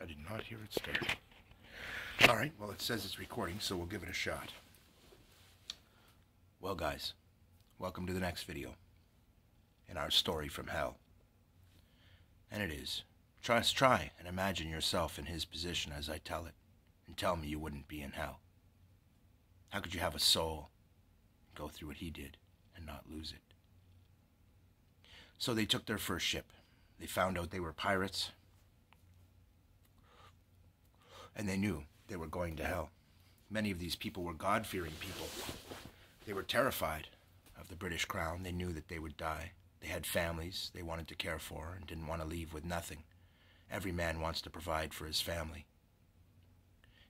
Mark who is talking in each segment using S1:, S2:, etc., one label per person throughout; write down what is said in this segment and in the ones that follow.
S1: I did not hear it start. Alright, well it says it's recording, so we'll give it a shot. Well guys, welcome to the next video in our story from hell. And it is. Try and imagine yourself in his position as I tell it, and tell me you wouldn't be in hell. How could you have a soul and go through what he did and not lose it? So they took their first ship. They found out they were pirates, and they knew they were going to hell. Many of these people were God-fearing people. They were terrified of the British crown. They knew that they would die. They had families they wanted to care for and didn't want to leave with nothing. Every man wants to provide for his family.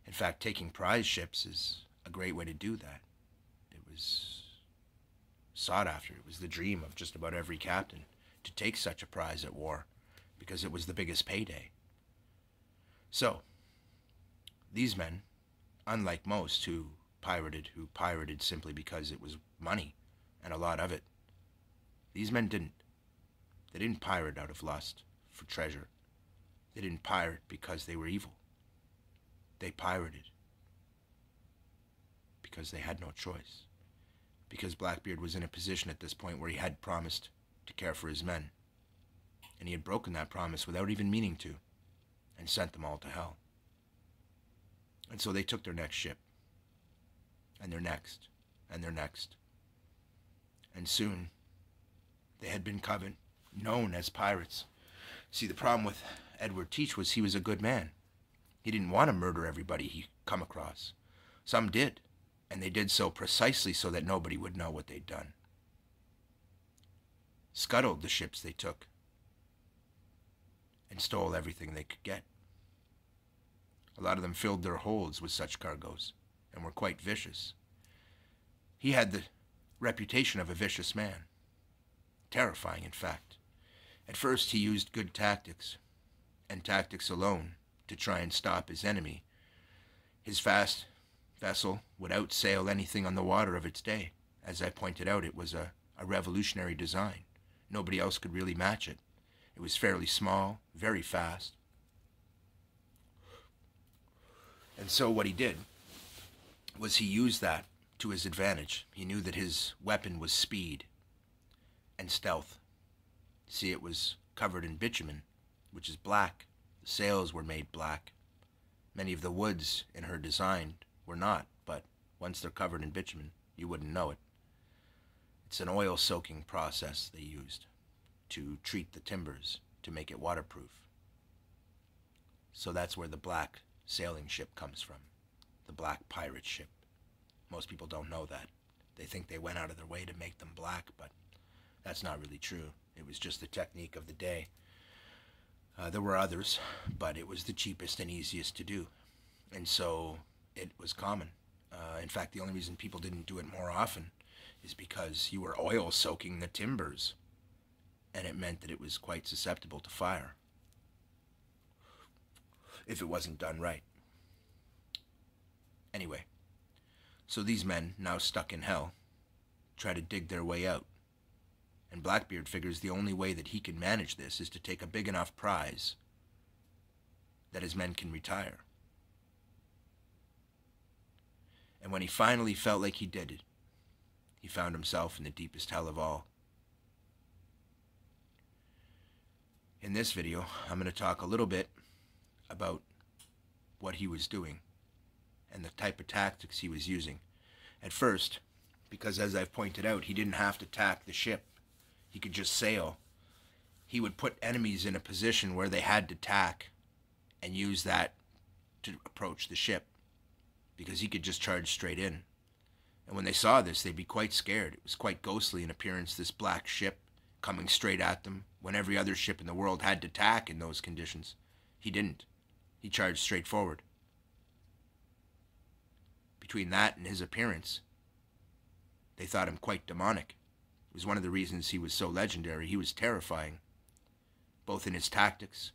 S1: In fact, taking prize ships is a great way to do that. It was sought after. It was the dream of just about every captain to take such a prize at war because it was the biggest payday. So, these men, unlike most who pirated simply because it was money and a lot of it, these men didn't. They didn't pirate out of lust for treasure. They didn't pirate because they were evil. They pirated because they had no choice. Because Blackbeard was in a position at this point where he had promised to care for his men. And he had broken that promise without even meaning to, and sent them all to hell. And so they took their next ship, and their next, and their next. And soon, they had been known as pirates. See, the problem with Edward Teach was he was a good man. He didn't want to murder everybody he come across. Some did, and they did so precisely so that nobody would know what they'd done. Scuttled the ships they took, and stole everything they could get. A lot of them filled their holds with such cargoes, and were quite vicious. He had the reputation of a vicious man. Terrifying, in fact. At first he used good tactics, and tactics alone, to try and stop his enemy. His fast vessel would outsail anything on the water of its day. As I pointed out, it was a revolutionary design. Nobody else could really match it. It was fairly small, very fast. And so what he did was he used that to his advantage. He knew that his weapon was speed and stealth. See, it was covered in bitumen, which is black. The sails were made black. Many of the woods in her design were not, but once they're covered in bitumen, you wouldn't know it. It's an oil-soaking process they used to treat the timbers to make it waterproof. So that's where the black sailing ship comes from, the black pirate ship. Most people don't know that. They think they went out of their way to make them black, but that's not really true. It was just the technique of the day. There were others, but it was the cheapest and easiest to do. And so it was common. In fact, the only reason people didn't do it more often is because you were oil soaking the timbers, and it meant that it was quite susceptible to fire if it wasn't done right. Anyway, so these men, now stuck in hell, try to dig their way out. And Blackbeard figures the only way that he can manage this is to take a big enough prize that his men can retire. And when he finally felt like he did it, he found himself in the deepest hell of all. In this video, I'm going to talk a little bit about what he was doing and the type of tactics he was using. At first, because as I've pointed out, he didn't have to tack the ship. He could just sail. He would put enemies in a position where they had to tack and use that to approach the ship because he could just charge straight in. And when they saw this, they'd be quite scared. It was quite ghostly in appearance, this black ship coming straight at them when every other ship in the world had to tack in those conditions. He didn't. He charged straight forward. Between that and his appearance, they thought him quite demonic. It was one of the reasons he was so legendary. He was terrifying, both in his tactics.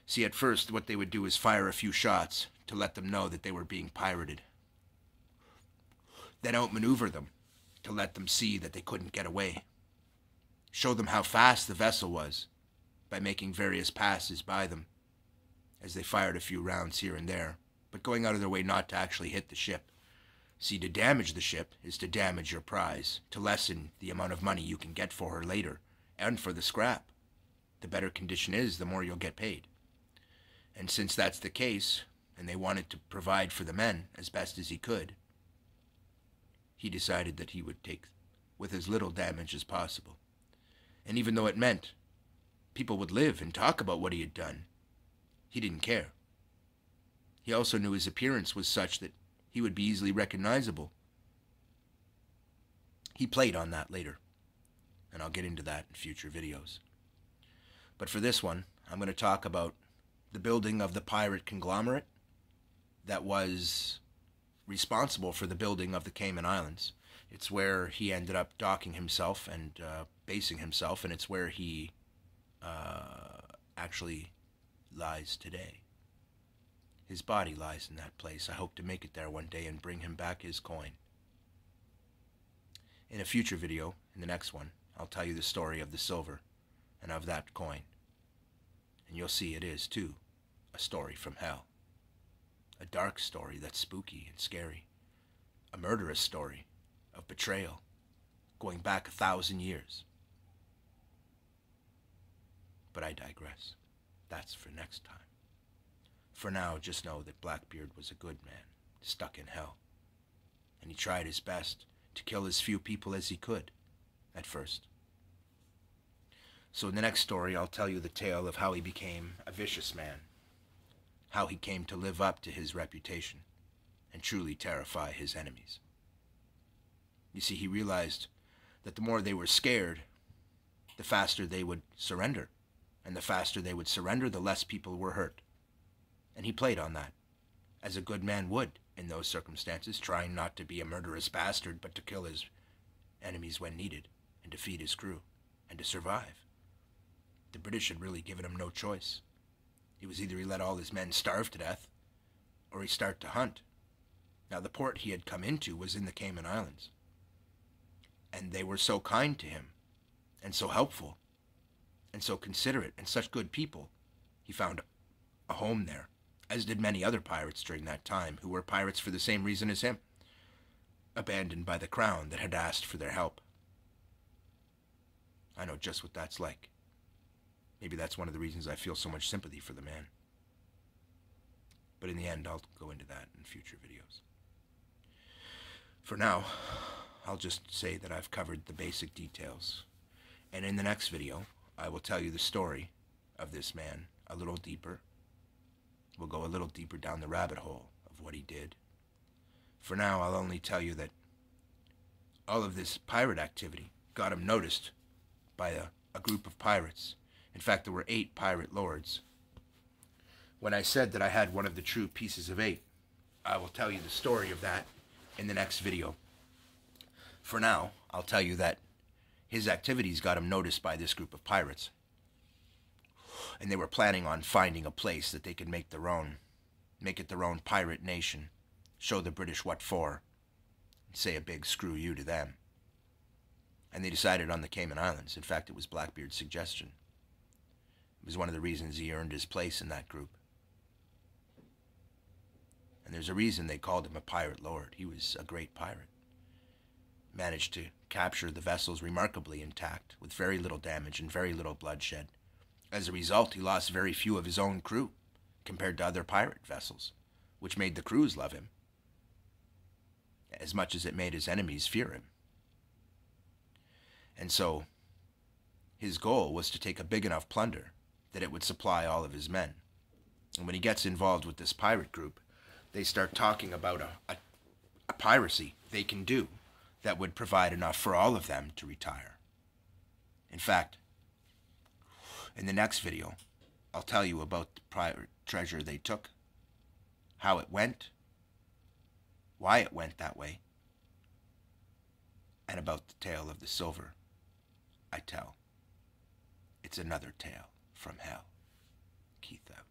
S1: See, at first, what they would do is fire a few shots to let them know that they were being pirated. Then outmaneuver them to let them see that they couldn't get away. Show them how fast the vessel was by making various passes by them. as they fired a few rounds here and there, but going out of their way not to actually hit the ship. See, to damage the ship is to damage your prize, to lessen the amount of money you can get for her later, and for the scrap. The better condition is, the more you'll get paid. And since that's the case, and they wanted to provide for the men as best as he could, he decided that he would take with as little damage as possible. And even though it meant people would live and talk about what he had done, he didn't care. He also knew his appearance was such that he would be easily recognizable. He played on that later, and I'll get into that in future videos. But for this one, I'm going to talk about the building of the pirate conglomerate that was responsible for the building of the Cayman Islands. It's where he ended up docking himself and basing himself, and it's where he actually lies today. His body lies in that place. I hope to make it there one day and bring him back his coin. In a future video, in the next one, I'll tell you the story of the silver and of that coin. And you'll see it is, too, a story from hell. A dark story that's spooky and scary. A murderous story of betrayal going back 1,000 years. But I digress. That's for next time. For now, just know that Blackbeard was a good man, stuck in hell. And he tried his best to kill as few people as he could, at first. So in the next story, I'll tell you the tale of how he became a vicious man, how he came to live up to his reputation and truly terrify his enemies. You see, he realized that the more they were scared, the faster they would surrender. And the faster they would surrender, the less people were hurt. And he played on that, as a good man would in those circumstances, trying not to be a murderous bastard, but to kill his enemies when needed, and to feed his crew, and to survive. The British had really given him no choice. It was either he let all his men starve to death, or he start to hunt. Now the port he had come into was in the Cayman Islands. And they were so kind to him, and so helpful, and so considerate, and such good people. He found a home there, as did many other pirates during that time, who were pirates for the same reason as him, abandoned by the crown that had asked for their help. I know just what that's like. Maybe that's one of the reasons I feel so much sympathy for the man. But in the end, I'll go into that in future videos. For now, I'll just say that I've covered the basic details. And in the next video, I will tell you the story of this man a little deeper. We'll go a little deeper down the rabbit hole of what he did. For now, I'll only tell you that all of this pirate activity got him noticed by a group of pirates. In fact, there were 8 pirate lords. When I said that I had one of the true pieces of 8, I will tell you the story of that in the next video. For now, I'll tell you that his activities got him noticed by this group of pirates. And they were planning on finding a place that they could make it their own pirate nation, show the British what for, and say a big screw you to them. And they decided on the Cayman Islands. In fact, it was Blackbeard's suggestion. It was one of the reasons he earned his place in that group. And there's a reason they called him a pirate lord. He was a great pirate. Managed to capture the vessels remarkably intact, with very little damage and very little bloodshed. As a result, he lost very few of his own crew, compared to other pirate vessels, which made the crews love him, as much as it made his enemies fear him. And so, his goal was to take a big enough plunder that it would supply all of his men. And when he gets involved with this pirate group, they start talking about a piracy they can do that would provide enough for all of them to retire. In fact, in the next video, I'll tell you about the pirate treasure they took, how it went, why it went that way, and about the tale of the silver I tell. It's another tale from hell. Keith out.